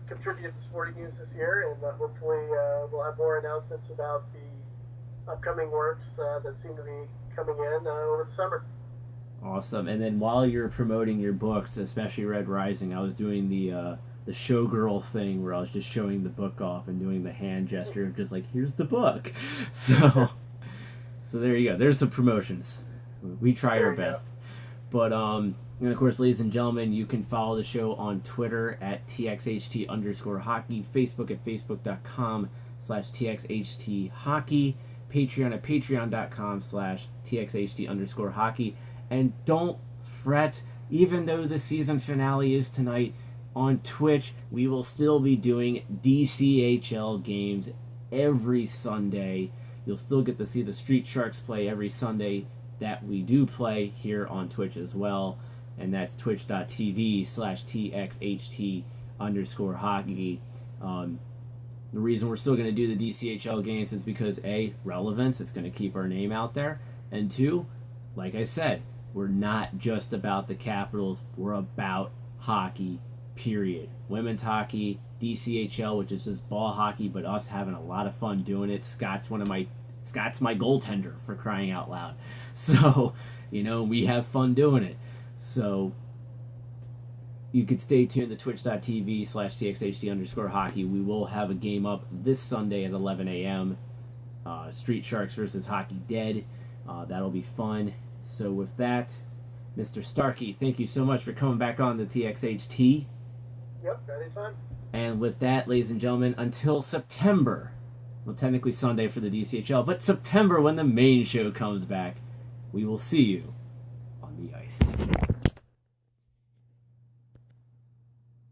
contribute to Sporting News this year, and hopefully we'll have more announcements about the upcoming works that seem to be coming in over the summer. Awesome. And then while you're promoting your books, especially Red Rising, I was doing the the showgirl thing where I was just showing the book off and doing the hand gesture of just like, here's the book. So there you go. There's some promotions. We try our best. But and of course, ladies and gentlemen, you can follow the show on Twitter at TXHT_hockey, Facebook at Facebook.com/TXHT hockey, Patreon at Patreon.com/TXHT_hockey. And don't fret, even though the season finale is tonight, on Twitch, we will still be doing DCHL games every Sunday. You'll still get to see the Street Sharks play every Sunday that we do play here on Twitch as well. And that's twitch.tv/TXHT_hockey. The reason we're still going to do the DCHL games is because A, relevance, it's going to keep our name out there. And two, like I said, we're not just about the Capitals, we're about hockey, period. Women's hockey, DCHL, which is just ball hockey, but us having a lot of fun doing it. Scott's my goaltender, for crying out loud. So, we have fun doing it. So you could stay tuned to twitch.tv/TXHT_hockey. We will have a game up this Sunday at 11 a.m. Street Sharks versus Hockey Dead. That'll be fun. So with that, Mr. Starkey, thank you so much for coming back on the TXHT. Yep, anytime. And with that, ladies and gentlemen, until September, well, technically Sunday for the DCHL, but September when the main show comes back, we will see you on the ice.